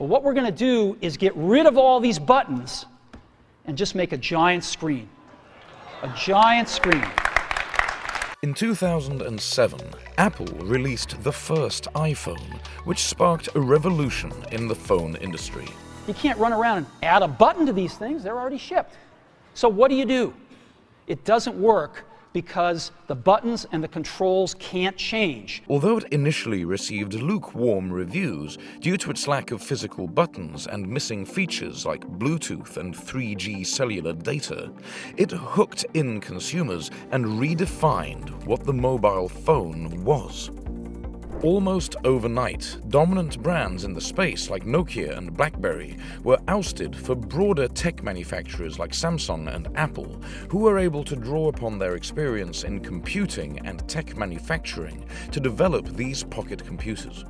Well, what we're going to do is get rid of all these buttons and just make a giant screen. A giant screen. In 2007, Apple released the first iPhone, which sparked a revolution in the phone industry. You can't run around and add a button to these things. They're already shipped. So what do? It doesn't work because the buttons and the controls can't change. Although it initially received lukewarm reviews due to its lack of physical buttons and missing features like Bluetooth and 3G cellular data, it hooked in consumers and redefined what the mobile phone was. Almost overnight, dominant brands in the space like Nokia and Blackberry were ousted for broader tech manufacturers like Samsung and Apple, who were able to draw upon their experience in computing and tech manufacturing to develop these pocket computers.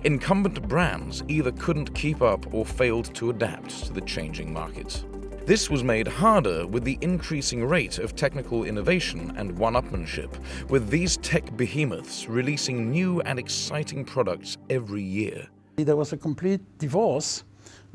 Incumbent brands either couldn't keep up or failed to adapt to the changing market. This was made harder with the increasing rate of technical innovation and one-upmanship, with these tech behemoths releasing new and exciting products every year. There was a complete divorce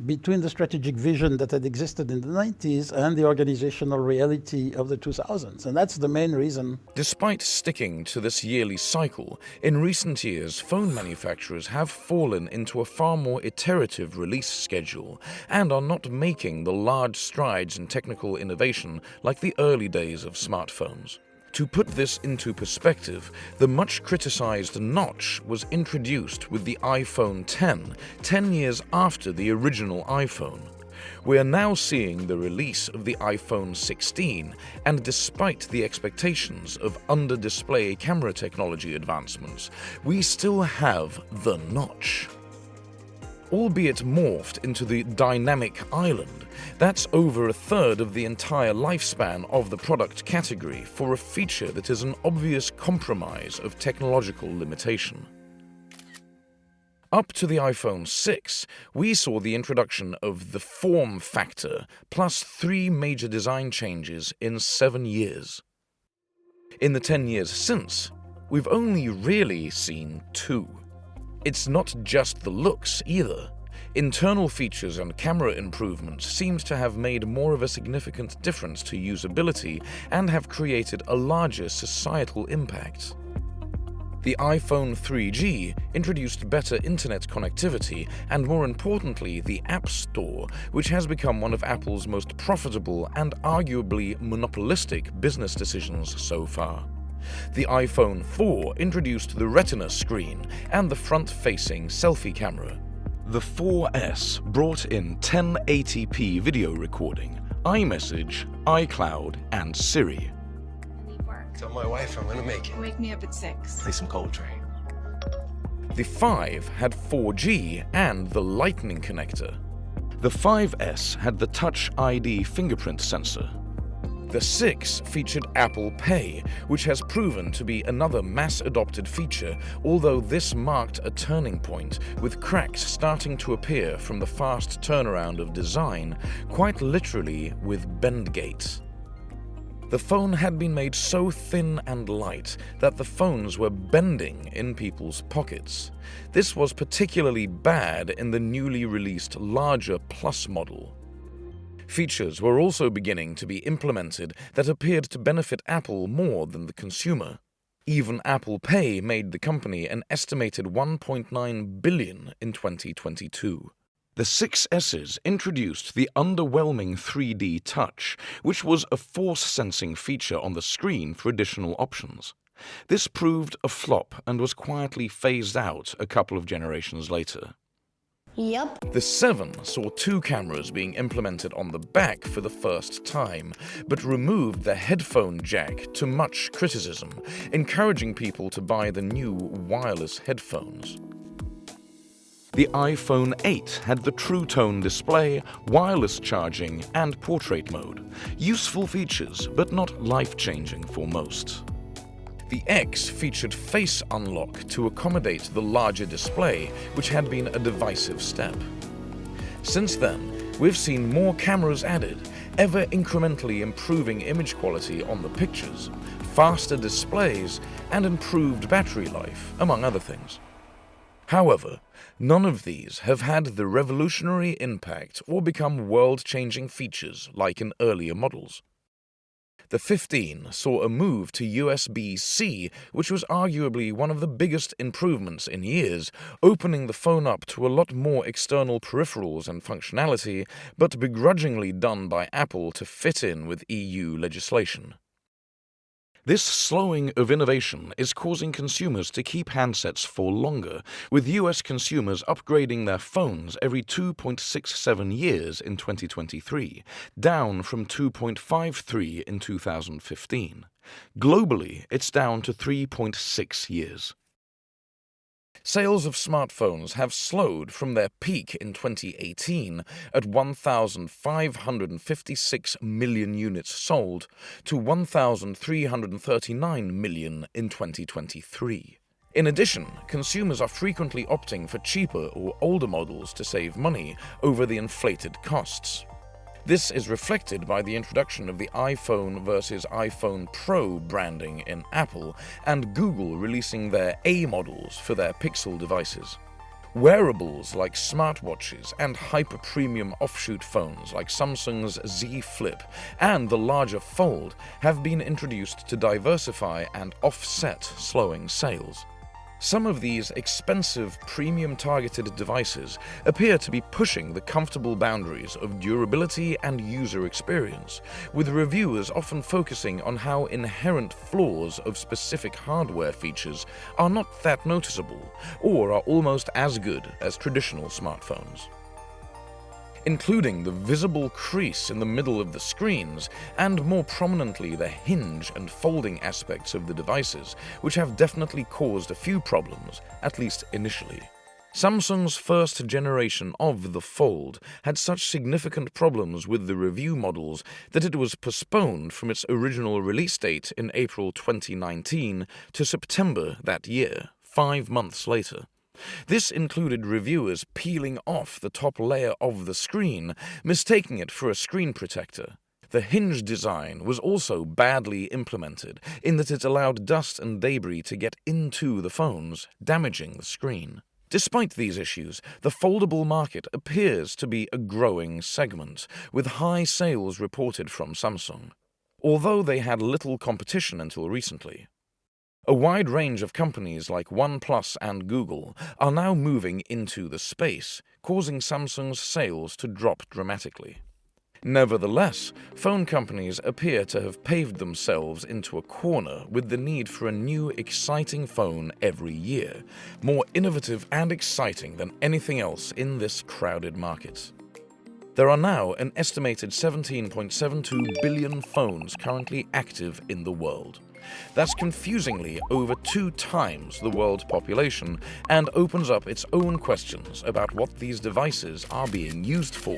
between the strategic vision that had existed in the 90s and the organizational reality of the 2000s, and that's the main reason. Despite sticking to this yearly cycle, in recent years phone manufacturers have fallen into a far more iterative release schedule and are not making the large strides in technical innovation like the early days of smartphones. To put this into perspective, the much criticized notch was introduced with the iPhone X, 10 years after the original iPhone. We are now seeing the release of the iPhone 16, and despite the expectations of under-display camera technology advancements, we still have the notch. Albeit morphed into the dynamic island, that's over a third of the entire lifespan of the product category for a feature that is an obvious compromise of technological limitation. Up to the iPhone 6, we saw the introduction of the form factor plus 3 major design changes in 7 years. In the 10 years since, we've only really seen 2. It's not just the looks either. Internal features and camera improvements seemed to have made more of a significant difference to usability and have created a larger societal impact. The iPhone 3G introduced better internet connectivity and, more importantly, the App Store, which has become one of Apple's most profitable and arguably monopolistic business decisions so far. The iPhone 4 introduced the Retina screen and the front-facing selfie camera. The 4S brought in 1080p video recording, iMessage, iCloud, and Siri. Tell my wife I'm gonna make it. Wake me up at 6. Play some Coltrane. The 5 had 4G and the Lightning connector. The 5S had the Touch ID fingerprint sensor. The 6 featured Apple Pay, which has proven to be another mass-adopted feature, although this marked a turning point, with cracks starting to appear from the fast turnaround of design, quite literally with bendgate. The phone had been made so thin and light that the phones were bending in people's pockets. This was particularly bad in the newly released larger Plus model. Features were also beginning to be implemented that appeared to benefit Apple more than the consumer. Even Apple Pay made the company an estimated $1.9 billion in 2022. The 6Ss introduced the underwhelming 3D touch, which was a force-sensing feature on the screen for additional options. This proved a flop and was quietly phased out a couple of generations later. Yep. The 7 saw 2 cameras being implemented on the back for the first time, but removed the headphone jack to much criticism, encouraging people to buy the new wireless headphones. The iPhone 8 had the True Tone display, wireless charging, and portrait mode. Useful features, but not life-changing for most. The X featured Face Unlock to accommodate the larger display, which had been a divisive step. Since then, we've seen more cameras added, ever incrementally improving image quality on the pictures, faster displays, and improved battery life, among other things. However, None of these have had the revolutionary impact or become world-changing features like in earlier models. The 15 saw a move to USB-C, which was arguably one of the biggest improvements in years, opening the phone up to a lot more external peripherals and functionality, but begrudgingly done by Apple to fit in with EU legislation. This slowing of innovation is causing consumers to keep handsets for longer, with US consumers upgrading their phones every 2.67 years in 2023, down from 2.53 in 2015. Globally, it's down to 3.6 years. Sales of smartphones have slowed from their peak in 2018 at 1,556 million units sold to 1,339 million in 2023. In addition, consumers are frequently opting for cheaper or older models to save money over the inflated costs. This is reflected by the introduction of the iPhone versus iPhone Pro branding in Apple and Google releasing their A models for their Pixel devices. Wearables like smartwatches and hyper-premium offshoot phones like Samsung's Z Flip and the larger Fold have been introduced to diversify and offset slowing sales. Some of these expensive, premium-targeted devices appear to be pushing the comfortable boundaries of durability and user experience, with reviewers often focusing on how inherent flaws of specific hardware features are not that noticeable, or are almost as good as traditional smartphones, including the visible crease in the middle of the screens, and more prominently the hinge and folding aspects of the devices, which have definitely caused a few problems, at least initially. Samsung's first generation of the Fold had such significant problems with the review models that it was postponed from its original release date in April 2019 to September that year, 5 months later. This included reviewers peeling off the top layer of the screen, mistaking it for a screen protector. The hinge design was also badly implemented in that it allowed dust and debris to get into the phones, damaging the screen. Despite these issues, the foldable market appears to be a growing segment, with high sales reported from Samsung, although they had little competition until recently. A wide range of companies like OnePlus and Google are now moving into the space, causing Samsung's sales to drop dramatically. Nevertheless, phone companies appear to have paved themselves into a corner with the need for a new, exciting phone every year, more innovative and exciting than anything else in this crowded market. There are now an estimated 17.72 billion phones currently active in the world. That's confusingly over 2 times the world's population and opens up its own questions about what these devices are being used for.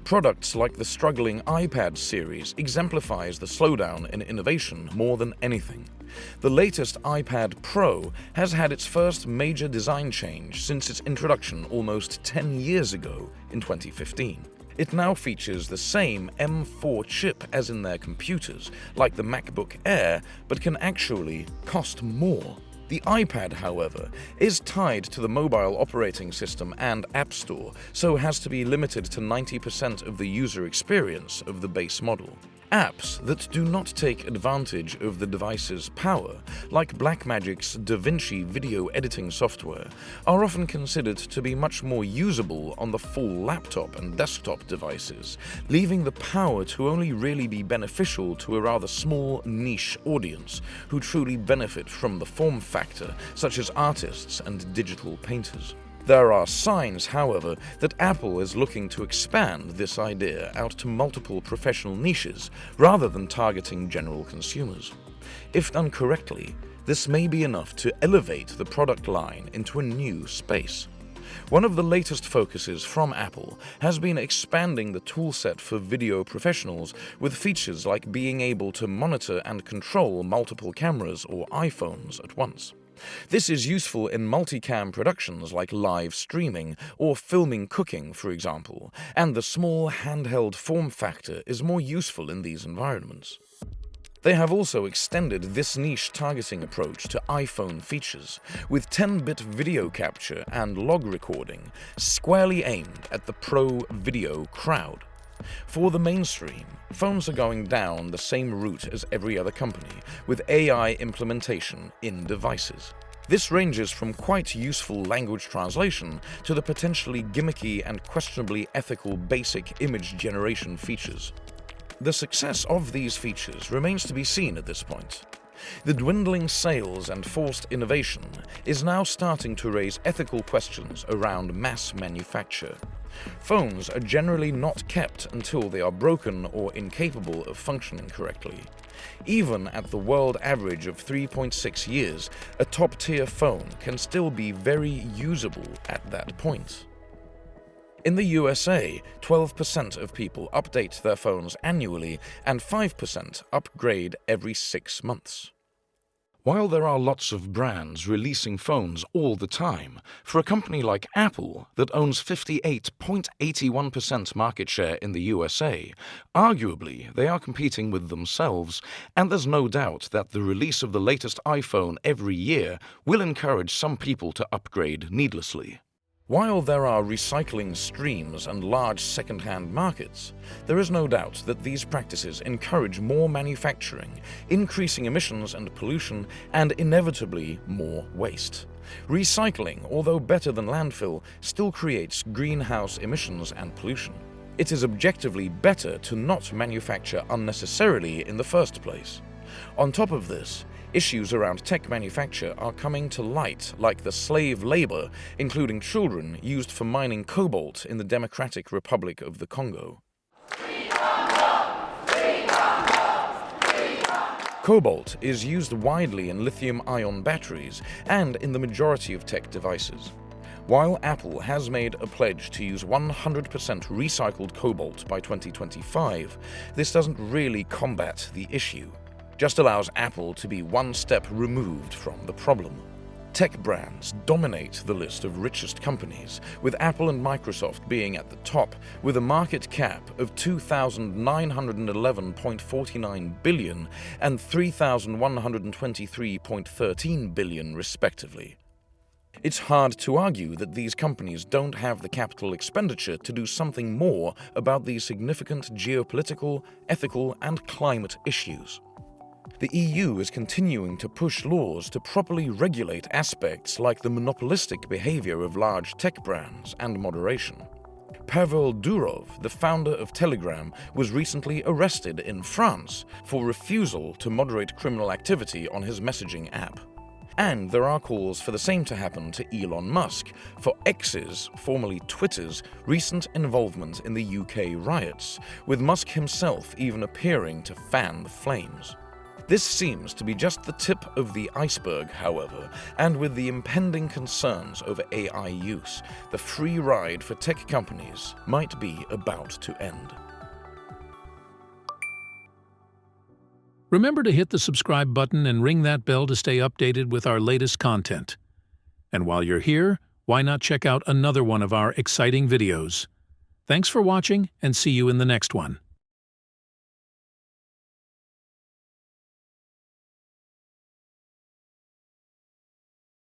Products like the struggling iPad series exemplifies the slowdown in innovation more than anything. The latest iPad Pro has had its first major design change since its introduction almost 10 years ago in 2015. It now features the same M4 chip as in their computers, like the MacBook Air, but can actually cost more. The iPad, however, is tied to the mobile operating system and App Store, so has to be limited to 90% of the user experience of the base model. Apps that do not take advantage of the device's power, like Blackmagic's DaVinci video editing software, are often considered to be much more usable on the full laptop and desktop devices, leaving the power to only really be beneficial to a rather small, niche audience who truly benefit from the form factor, such as artists and digital painters. There are signs, however, that Apple is looking to expand this idea out to multiple professional niches rather than targeting general consumers. If done correctly, this may be enough to elevate the product line into a new space. One of the latest focuses from Apple has been expanding the toolset for video professionals with features like being able to monitor and control multiple cameras or iPhones at once. This is useful in multicam productions like live streaming or filming cooking, for example, and the small handheld form factor is more useful in these environments. They have also extended this niche targeting approach to iPhone features, with 10-bit video capture and log recording squarely aimed at the pro video crowd. For the mainstream, phones are going down the same route as every other company, with AI implementation in devices. This ranges from quite useful language translation to the potentially gimmicky and questionably ethical basic image generation features. The success of these features remains to be seen at this point. The dwindling sales and forced innovation is now starting to raise ethical questions around mass manufacture. Phones are generally not kept until they are broken or incapable of functioning correctly. Even at the world average of 3.6 years, a top-tier phone can still be very usable at that point. In the USA, 12% of people update their phones annually and 5% upgrade every 6 months. While there are lots of brands releasing phones all the time, for a company like Apple that owns 58.81% market share in the USA, arguably they are competing with themselves, and there's no doubt that the release of the latest iPhone every year will encourage some people to upgrade needlessly. While there are recycling streams and large second-hand markets, there is no doubt that these practices encourage more manufacturing, increasing emissions and pollution, and inevitably more waste. Recycling, although better than landfill, still creates greenhouse emissions and pollution. It is objectively better to not manufacture unnecessarily in the first place. On top of this, issues around tech manufacture are coming to light, like the slave labor, including children used for mining cobalt in the Democratic Republic of the Congo. Cobalt is used widely in lithium-ion batteries and in the majority of tech devices. While Apple has made a pledge to use 100% recycled cobalt by 2025, this doesn't really combat the issue. Just allows Apple to be one step removed from the problem. Tech brands dominate the list of richest companies, with Apple and Microsoft being at the top, with a market cap of $2,911.49 billion and $3,123.13 billion respectively. It's hard to argue that these companies don't have the capital expenditure to do something more about these significant geopolitical, ethical, and climate issues. The EU is continuing to push laws to properly regulate aspects like the monopolistic behavior of large tech brands and moderation. Pavel Durov, the founder of Telegram, was recently arrested in France for refusal to moderate criminal activity on his messaging app. And there are calls for the same to happen to Elon Musk for X's, formerly Twitter's, recent involvement in the UK riots, with Musk himself even appearing to fan the flames. This seems to be just the tip of the iceberg, however, and with the impending concerns over AI use, the free ride for tech companies might be about to end. Remember to hit the subscribe button and ring that bell to stay updated with our latest content. And while you're here, why not check out another one of our exciting videos? Thanks for watching, and see you in the next one.